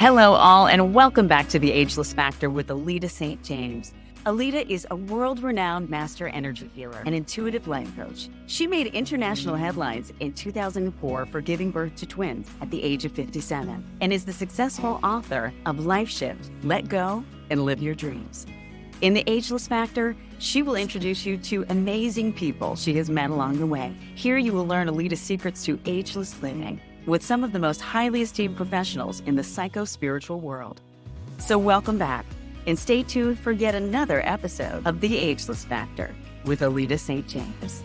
Hello, all, and welcome back to the Ageless Factor with Alita St. James. Alita is a world-renowned master energy healer and intuitive life coach. She made international headlines in 2004 for giving birth to twins at the age of 57 and is the successful author of Life Shift, Let Go, and Live Your Dreams. In the Ageless Factor, she will introduce you to amazing people she has met along the way. Here you will learn Alita's secrets to ageless living with some of the most highly esteemed professionals in the psycho-spiritual world. So welcome back, and stay tuned for yet another episode of The Ageless Factor with Alita St. James.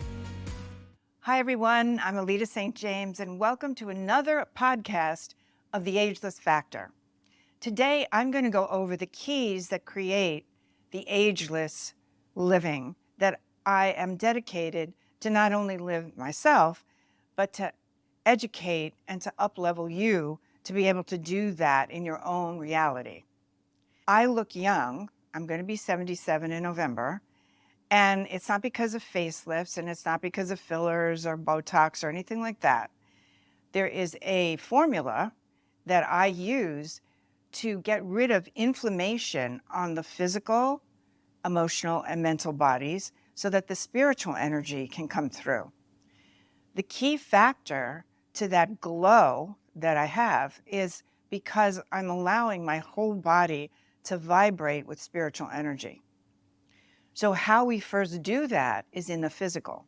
Hi, everyone. I'm Alita St. James, and welcome to another podcast of The Ageless Factor. Today, I'm going to go over the keys that create the ageless living that I am dedicated to not only live myself, but to educate and to up-level you to be able to do that in your own reality. I look young. I'm going to be 77 in November, and it's not because of facelifts, and it's not because of fillers or Botox or anything like that. There is a formula that I use to get rid of inflammation on the physical, emotional, and mental bodies so that the spiritual energy can come through. The key factor to that glow that I have is because I'm allowing my whole body to vibrate with spiritual energy. So how we first do that is in the physical.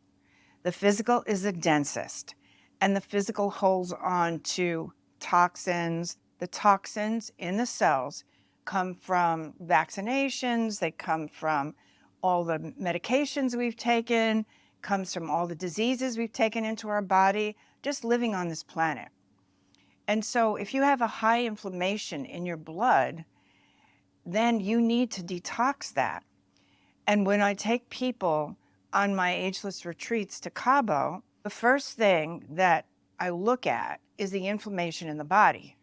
The physical is the densest, and the physical holds on to toxins. The toxins in the cells come from vaccinations, they come from all the medications we've taken, comes from all the diseases we've taken into our body, just living on this planet. And so if you have a high inflammation in your blood, then you need to detox that. And when I take people on my ageless retreats to Cabo, the first thing that I look at is the inflammation in the body.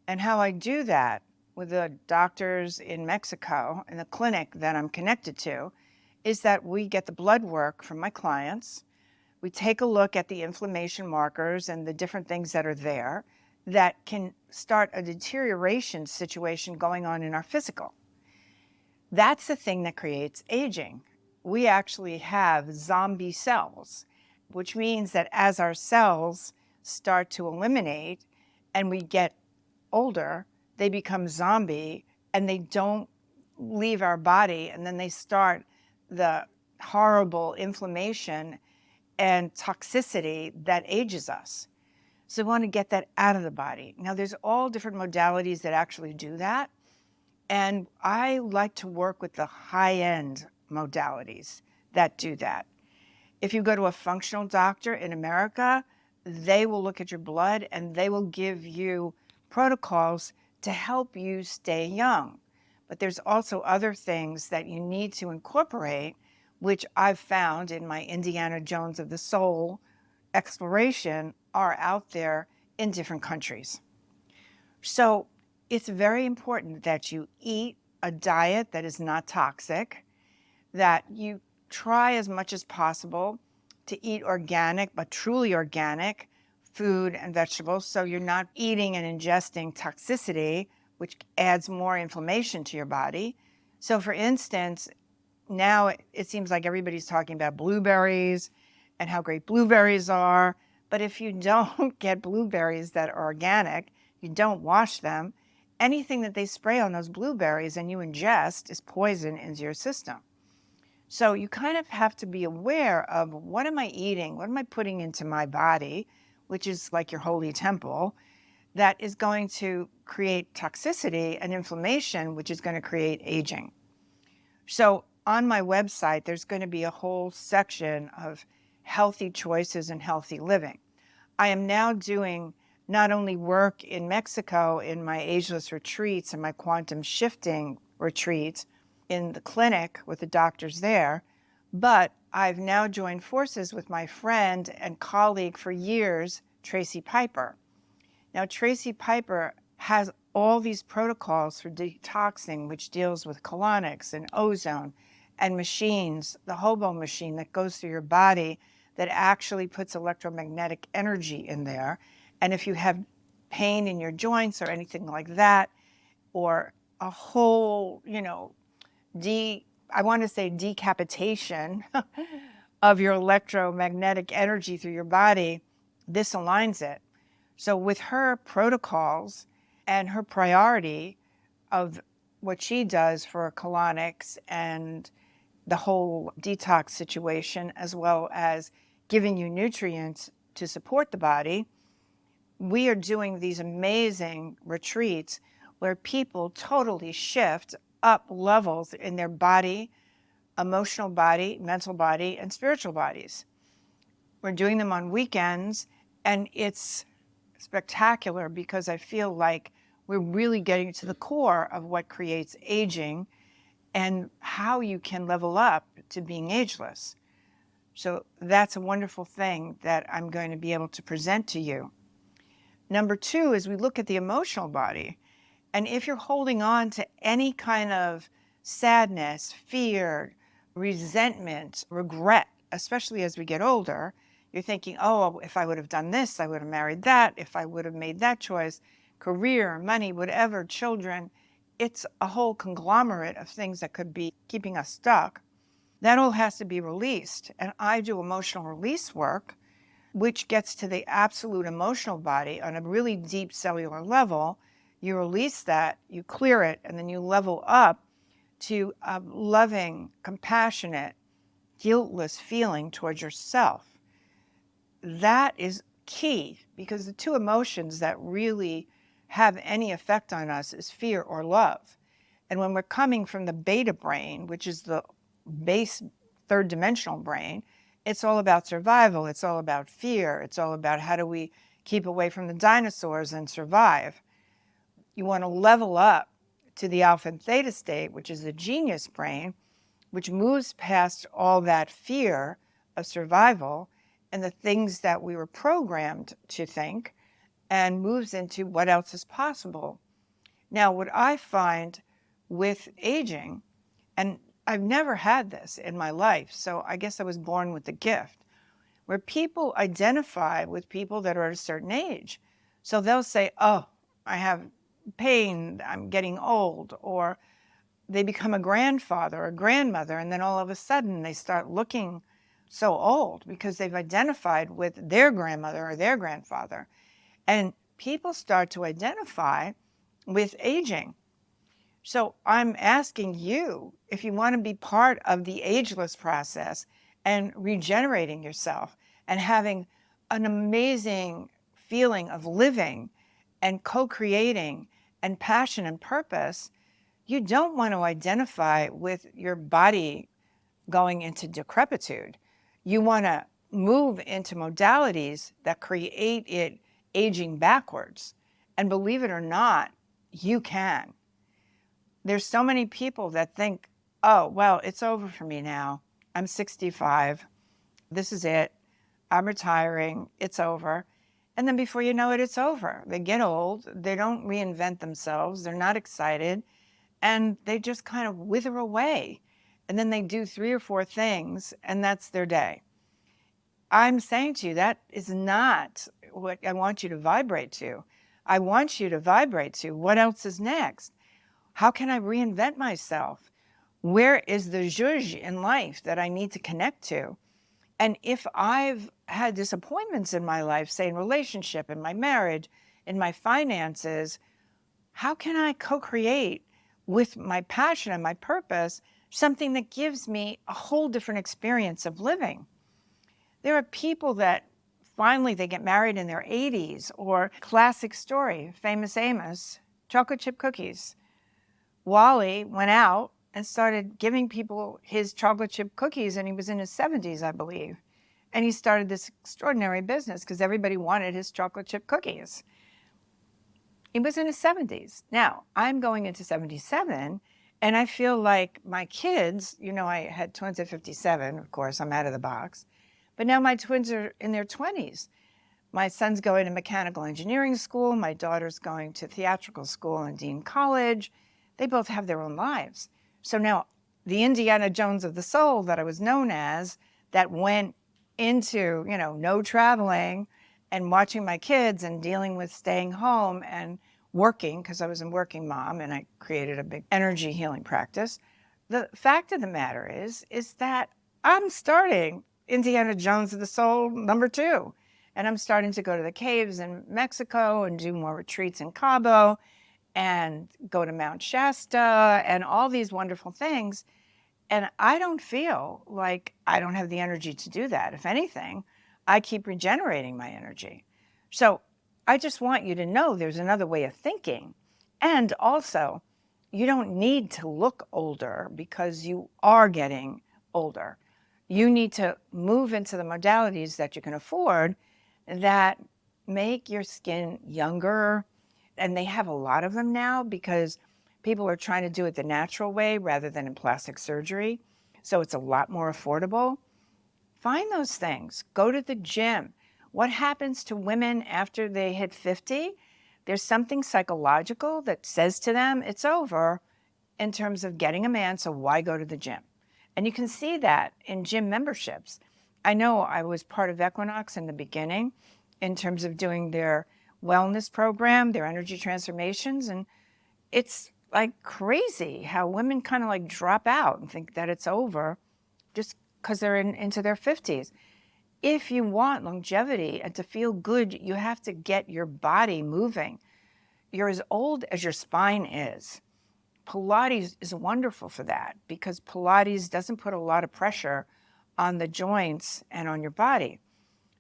And how I do that with the doctors in Mexico in the clinic that I'm connected to is that we get the blood work from my clients. We take a look at the inflammation markers and the different things that are there that can start a deterioration situation going on in our physical. That's the thing that creates aging. We actually have zombie cells, which means that as our cells start to eliminate and we get older, they become zombie and they don't leave our body, and then they start the horrible inflammation and toxicity that ages us. So we want to get that out of the body. Now, there's all different modalities that actually do that. And I like to work with the high-end modalities that do that. If you go to a functional doctor in America, they will look at your blood and they will give you protocols to help you stay young. But there's also other things that you need to incorporate, which I've found in my Indiana Jones of the Soul exploration are out there in different countries. So it's very important that you eat a diet that is not toxic, that you try as much as possible to eat organic, but truly organic food and vegetables, so you're not eating and ingesting toxicity, which adds more inflammation to your body. So for instance, now it seems like everybody's talking about blueberries and how great blueberries are. But if you don't get blueberries that are organic, you don't wash them, anything that they spray on those blueberries and you ingest is poison into your system. So you kind of have to be aware of what am I eating? What am I putting into my body, which is like your holy temple, that is going to create toxicity and inflammation, which is going to create aging. So on my website, there's going to be a whole section of healthy choices and healthy living. I am now doing not only work in Mexico in my ageless retreats and my quantum shifting retreats in the clinic with the doctors there, but I've now joined forces with my friend and colleague for years, Tracy Piper. Now, Tracy Piper has all these protocols for detoxing, which deals with colonics and ozone and machines, the hobo machine that goes through your body that actually puts electromagnetic energy in there. And if you have pain in your joints or anything like that, or a whole, I want to say decapitation of your electromagnetic energy through your body, this aligns it. So with her protocols and her priority of what she does for colonics and the whole detox situation, as well as giving you nutrients to support the body, we are doing these amazing retreats where people totally shift up levels in their body, emotional body, mental body, and spiritual bodies. We're doing them on weekends, and it's spectacular because I feel like we're really getting to the core of what creates aging and how you can level up to being ageless. So that's a wonderful thing that I'm going to be able to present to you. Number two is we look at the emotional body. And if you're holding on to any kind of sadness, fear, resentment, regret, especially as we get older, you're thinking, oh, if I would have done this, I would have married that. If I would have made that choice, career, money, whatever, children, it's a whole conglomerate of things that could be keeping us stuck. That all has to be released. And I do emotional release work, which gets to the absolute emotional body on a really deep cellular level. You release that, you clear it, and then you level up to a loving, compassionate, guiltless feeling towards yourself. That is key, because the two emotions that really have any effect on us is fear or love. And when we're coming from the beta brain, which is the base third dimensional brain, it's all about survival. It's all about fear. It's all about how do we keep away from the dinosaurs and survive. You want to level up to the alpha and theta state, which is the genius brain, which moves past all that fear of survival and the things that we were programmed to think, and moves into what else is possible. Now, what I find with aging, and I've never had this in my life, so I guess I was born with the gift, where people identify with people that are at a certain age. So they'll say, oh, I have pain, I'm getting old, or they become a grandfather or grandmother, and then all of a sudden they start looking so old because they've identified with their grandmother or their grandfather. And people start to identify with aging. So I'm asking you, if you want to be part of the ageless process and regenerating yourself and having an amazing feeling of living and co-creating and passion and purpose, you don't want to identify with your body going into decrepitude. You want to move into modalities that create it aging backwards. And believe it or not, you can. There's so many people that think, oh, well, it's over for me now. I'm 65. This is it. I'm retiring. It's over. And then before you know it, it's over. They get old. They don't reinvent themselves. They're not excited. And they just kind of wither away. And then they do 3 or 4 things, and that's their day. I'm saying to you, that is not what I want you to vibrate to. I want you to vibrate to what else is next. How can I reinvent myself? Where is the zhuzh in life that I need to connect to? And if I've had disappointments in my life, say in relationship, in my marriage, in my finances, how can I co-create with my passion and my purpose something that gives me a whole different experience of living? There are people that finally they get married in their 80s, or classic story, Famous Amos, chocolate chip cookies. Wally went out and started giving people his chocolate chip cookies, and he was in his 70s, I believe. And he started this extraordinary business because everybody wanted his chocolate chip cookies. He was in his 70s. Now, I'm going into 77, and I feel like my kids, I had twins at 57, of course, I'm out of the box, but now my twins are in their 20s. My son's going to mechanical engineering school, my daughter's going to theatrical school and Dean College. They both have their own lives. So now the Indiana Jones of the soul that I was known as, that went into, no traveling and watching my kids and dealing with staying home and working, because I was a working mom and I created a big energy healing practice. The fact of the matter is that I'm starting Indiana Jones of the Soul #2. And I'm starting to go to the caves in Mexico and do more retreats in Cabo and go to Mount Shasta and all these wonderful things. And I don't feel like I don't have the energy to do that. If anything, I keep regenerating my energy. So I just want you to know there's another way of thinking. And also, you don't need to look older because you are getting older. You need to move into the modalities that you can afford that make your skin younger. And they have a lot of them now because people are trying to do it the natural way rather than in plastic surgery. So it's a lot more affordable. Find those things. Go to the gym. What happens to women after they hit 50? There's something psychological that says to them, it's over in terms of getting a man, so why go to the gym? And you can see that in gym memberships. I know I was part of Equinox in the beginning in terms of doing their wellness program, their energy transformations, and it's like crazy how women kind of like drop out and think that it's over just because they're into their 50s. If you want longevity and to feel good, you have to get your body moving. You're as old as your spine is. Pilates is wonderful for that because Pilates doesn't put a lot of pressure on the joints and on your body.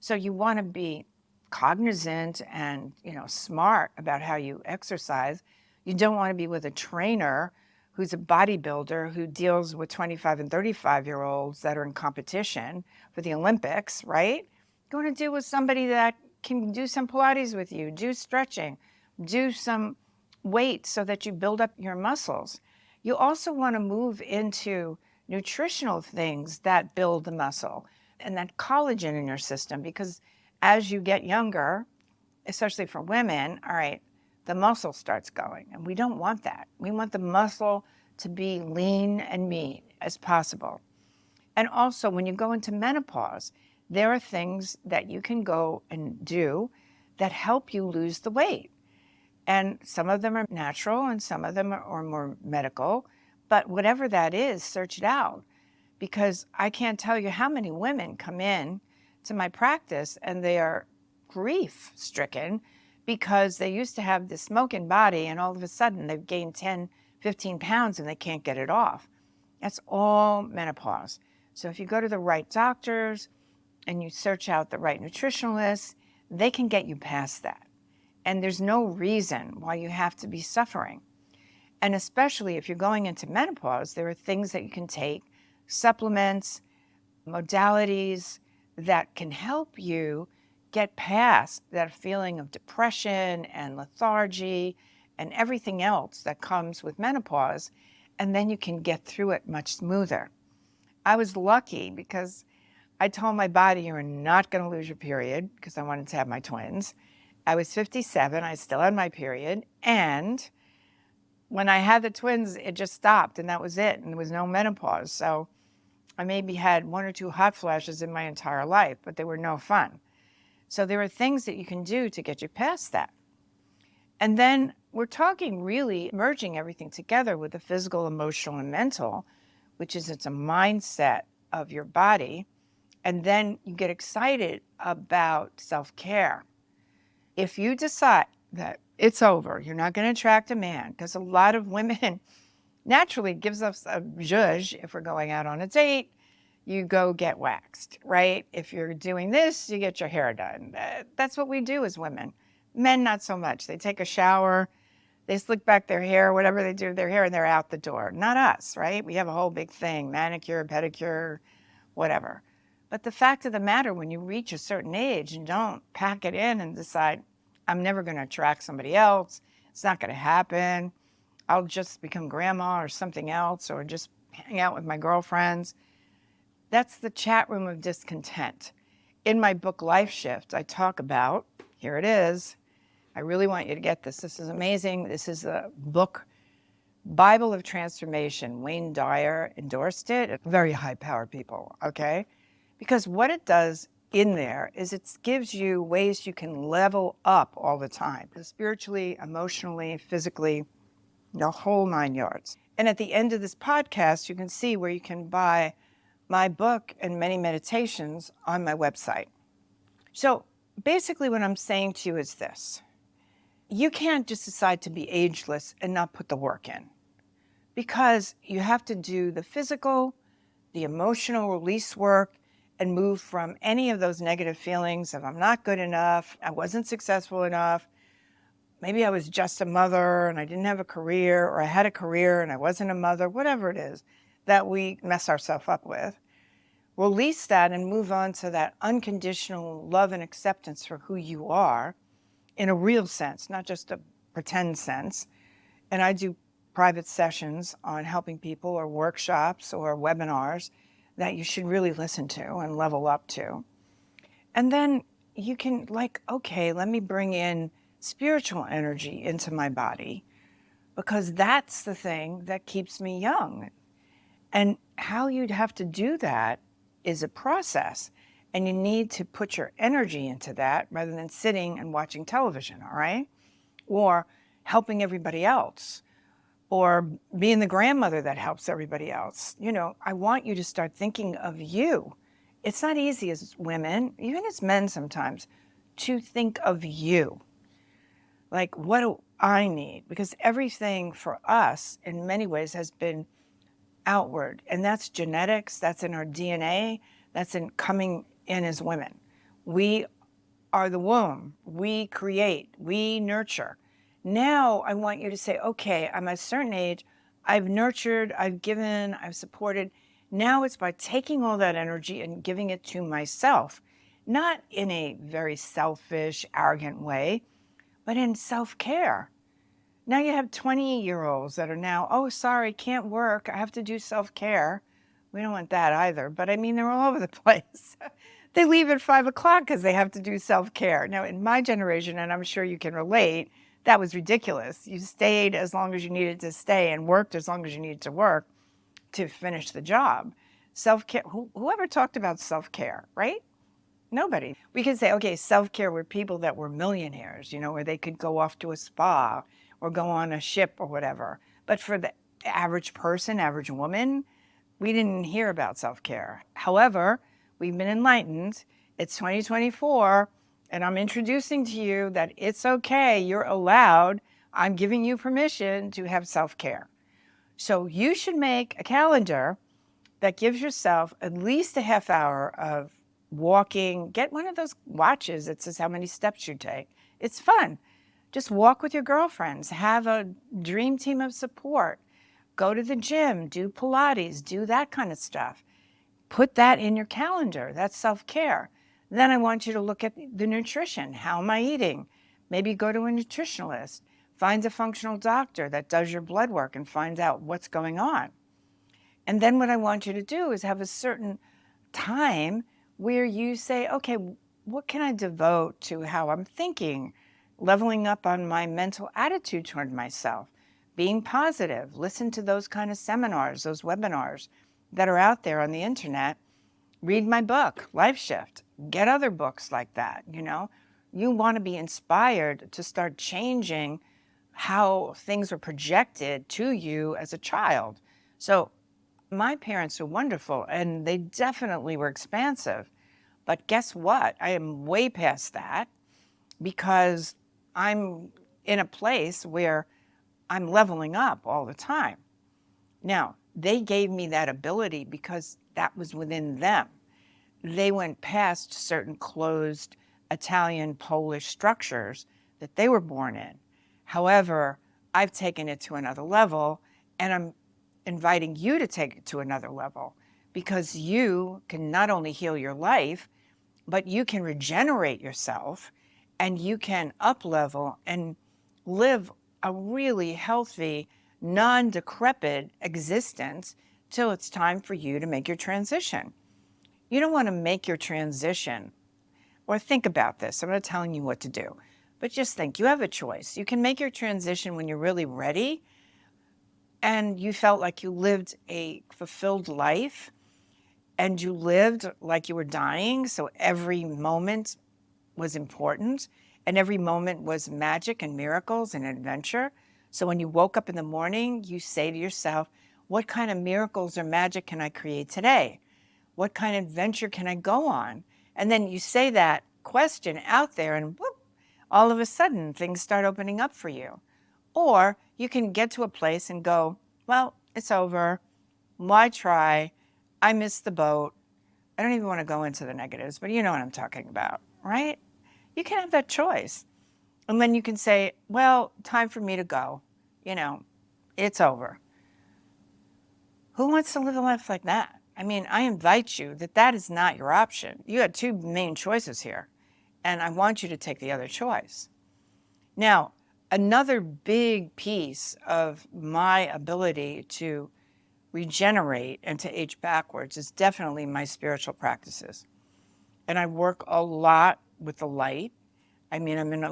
So you want to be cognizant and, smart about how you exercise. You don't want to be with a trainer who's a bodybuilder who deals with 25 and 35-year-olds that are in competition for the Olympics, right? You want to deal with somebody that can do some Pilates with you, do stretching, do some weight so that you build up your muscles. You also want to move into nutritional things that build the muscle and that collagen in your system, because as you get younger, especially for women, all right, the muscle starts going, and we don't want that. We want the muscle to be lean and mean as possible. And also, when you go into menopause, there are things that you can go and do that help you lose the weight. And some of them are natural and some of them are more medical. But whatever that is, search it out. Because I can't tell you how many women come in to my practice and they are grief stricken because they used to have this smoking body and all of a sudden they've gained 10, 15 pounds and they can't get it off. That's all menopause. So if you go to the right doctors and you search out the right nutritionalists, they can get you past that. And there's no reason why you have to be suffering. And especially if you're going into menopause, there are things that you can take, supplements, modalities that can help you get past that feeling of depression and lethargy and everything else that comes with menopause. And then you can get through it much smoother. I was lucky because I told my body, you're not going to lose your period, because I wanted to have my twins. I was 57, I still had my period, and when I had the twins, it just stopped, and that was it, and there was no menopause. So I maybe had 1 or 2 hot flashes in my entire life, but they were no fun. So there are things that you can do to get you past that. And then we're talking really merging everything together with the physical, emotional, and mental, which is it's a mindset of your body. And then you get excited about self-care. If you decide that it's over, you're not going to attract a man, because a lot of women naturally gives us a zhuzh if we're going out on a date, you go get waxed, right? If you're doing this, you get your hair done. That's what we do as women. Men, not so much. They take a shower, they slick back their hair, whatever they do with their hair, and they're out the door. Not us, right? We have a whole big thing, manicure, pedicure, whatever. But the fact of the matter, when you reach a certain age and don't pack it in and decide, I'm never going to attract somebody else, it's not going to happen, I'll just become grandma or something else, or just hang out with my girlfriends. That's the chat room of discontent. In my book, Life Shift, I talk about, here it is. I really want you to get this. This is amazing. This is the book, Bible of Transformation. Wayne Dyer endorsed it. Very high power people, okay? Because what it does in there is it gives you ways you can level up all the time, spiritually, emotionally, physically, the whole 9 yards. And at the end of this podcast, you can see where you can buy my book and many meditations on my website. So basically what I'm saying to you is this. You can't just decide to be ageless and not put the work in, because you have to do the physical, the emotional release work, and move from any of those negative feelings of I'm not good enough, I wasn't successful enough, maybe I was just a mother and I didn't have a career, or I had a career and I wasn't a mother, whatever it is that we mess ourselves up with. Release that and move on to that unconditional love and acceptance for who you are in a real sense, not just a pretend sense. And I do private sessions on helping people, or workshops or webinars that you should really listen to and level up to. And then you can okay, let me bring in spiritual energy into my body, because that's the thing that keeps me young. And how you'd have to do that is a process. And you need to put your energy into that rather than sitting and watching television, all right? Or helping everybody else, or being the grandmother that helps everybody else. I want you to start thinking of you. It's not easy as women, even as men sometimes, to think of you. Like, what do I need? Because everything for us in many ways has been outward, and that's genetics, that's in our DNA, that's in coming in as women. We are the womb, we create, we nurture. Now I want you to say, okay, I'm at a certain age, I've nurtured, I've given, I've supported. Now it's by taking all that energy and giving it to myself, not in a very selfish, arrogant way, but in self-care. Now you have 20-year-olds that are now, oh, sorry, can't work, I have to do self-care. We don't want that either, but I mean, they're all over the place. They leave at 5 o'clock because they have to do self-care. Now, in my generation, and I'm sure you can relate, that was ridiculous. You stayed as long as you needed to stay and worked as long as you needed to work to finish the job. Self-care, whoever talked about self-care, right? Nobody. We could say, okay, self-care were people that were millionaires, where they could go off to a spa or go on a ship or whatever. But for the average person, average woman, we didn't hear about self-care. However, we've been enlightened. It's 2024, and I'm introducing to you that it's okay, you're allowed, I'm giving you permission to have self-care. So you should make a calendar that gives yourself at least a half hour of walking. Get one of those watches that says how many steps you take. It's fun. Just walk with your girlfriends, have a dream team of support, go to the gym, do Pilates, do that kind of stuff. Put that in your calendar. That's self-care. Then I want you to look at the nutrition. How am I eating? Maybe go to a nutritionalist. Find a functional doctor that does your blood work and finds out what's going on. And then what I want you to do is have a certain time where you say, okay, what can I devote to how I'm thinking, leveling up on my mental attitude toward myself, being positive. Listen to those kind of seminars, those webinars that are out there on the internet. Read my book, Life Shift. Get other books like that, You want to be inspired to start changing how things were projected to you as a child. So my parents are wonderful, and they definitely were expansive. But guess what? I am way past that, because I'm in a place where I'm leveling up all the time. Now, they gave me that ability because that was within them. They went past certain closed Italian, Polish structures that they were born in. However, I've taken it to another level, and I'm inviting you to take it to another level, because you can not only heal your life, but you can regenerate yourself, and you can up-level and live a really healthy, non-decrepit existence till it's time for you to make your transition. You don't want to make your transition, or think about this. I'm not telling you what to do, but just think, you have a choice. You can make your transition when you're really ready and you felt like you lived a fulfilled life and you lived like you were dying, so every moment was important and every moment was magic and miracles and adventure. So when you woke up in the morning, you say to yourself, what kind of miracles or magic can I create today? What kind of adventure can I go on? And then you say that question out there and whoop, all of a sudden things start opening up for you. Or you can get to a place and go, well, it's over. Why try? I missed the boat. I don't even want to go into the negatives, but you know what I'm talking about, right? You can have that choice. And then you can say, well, time for me to go. You know, it's over. Who wants to live a life like that? I mean, I invite you that is not your option. You had two main choices here, and I want you to take the other choice. Now, another big piece of my ability to regenerate and to age backwards is definitely my spiritual practices. And I work a lot with the light. I mean, I'm in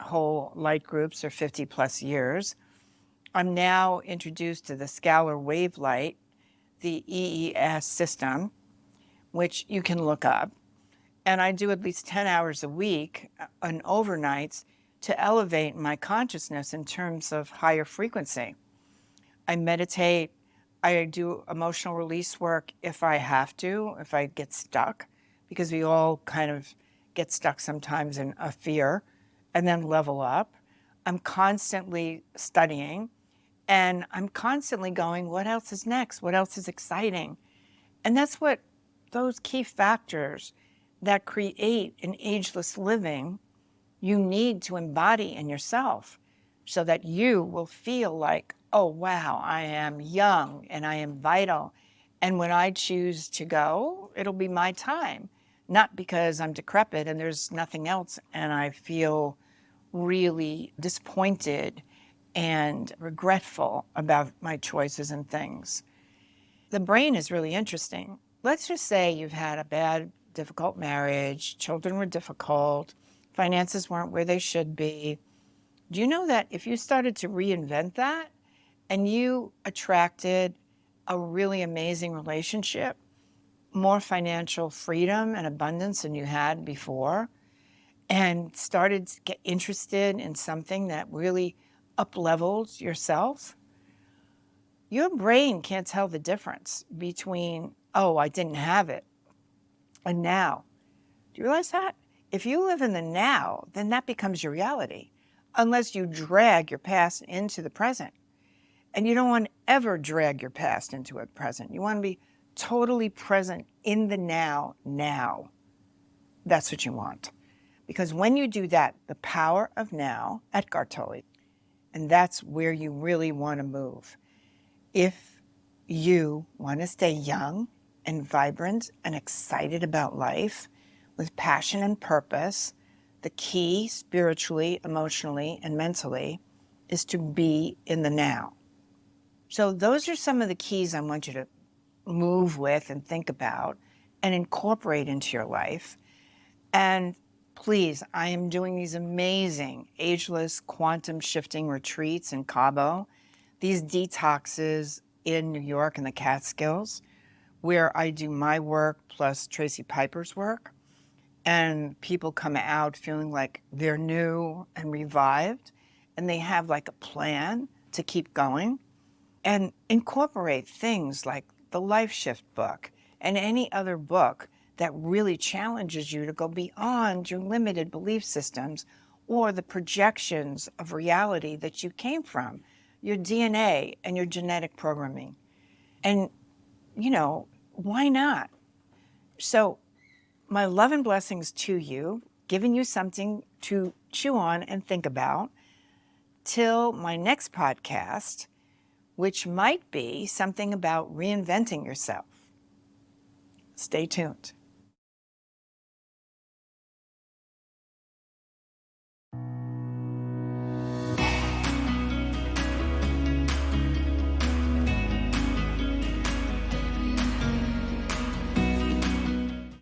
whole light groups for 50 plus years. I'm now introduced to the scalar wave light, the EES system, which you can look up. And I do at least 10 hours a week on overnights to elevate my consciousness in terms of higher frequency. I meditate. I do emotional release work if I have to, if I get stuck, because we all kind of get stuck sometimes in a fear and then level up. I'm constantly studying and I'm constantly going, what else is next? What else is exciting? And that's what those key factors that create an ageless living you need to embody in yourself so that you will feel like, oh, wow, I am young and I am vital. And when I choose to go, it'll be my time, not because I'm decrepit and there's nothing else and I feel really disappointed and regretful about my choices and things. The brain is really interesting. Let's just say you've had a bad, difficult marriage, children were difficult, finances weren't where they should be. Do you know that if you started to reinvent that and you attracted a really amazing relationship, more financial freedom and abundance than you had before, and started to get interested in something that really up-levels yourself, your brain can't tell the difference between, oh, I didn't have it, and now. Do you realize that? If you live in the now, then that becomes your reality, unless you drag your past into the present. And you don't want to ever drag your past into a present. You want to be totally present in the now, now. That's what you want. Because when you do that, the power of now, Eckhart Tolle, and that's where you really want to move. If you want to stay young and vibrant and excited about life with passion and purpose, the key spiritually, emotionally, and mentally is to be in the now. So those are some of the keys I want you to move with and think about and incorporate into your life. And please, I am doing these amazing ageless quantum shifting retreats in Cabo, these detoxes in New York and the Catskills, where I do my work plus Tracy Piper's work. And people come out feeling like they're new and revived, and they have like a plan to keep going and incorporate things like the Life Shift book and any other book that really challenges you to go beyond your limited belief systems or the projections of reality that you came from, your DNA and your genetic programming. And, you know, why not? So my love and blessings to you, giving you something to chew on and think about till my next podcast, which might be something about reinventing yourself. Stay tuned.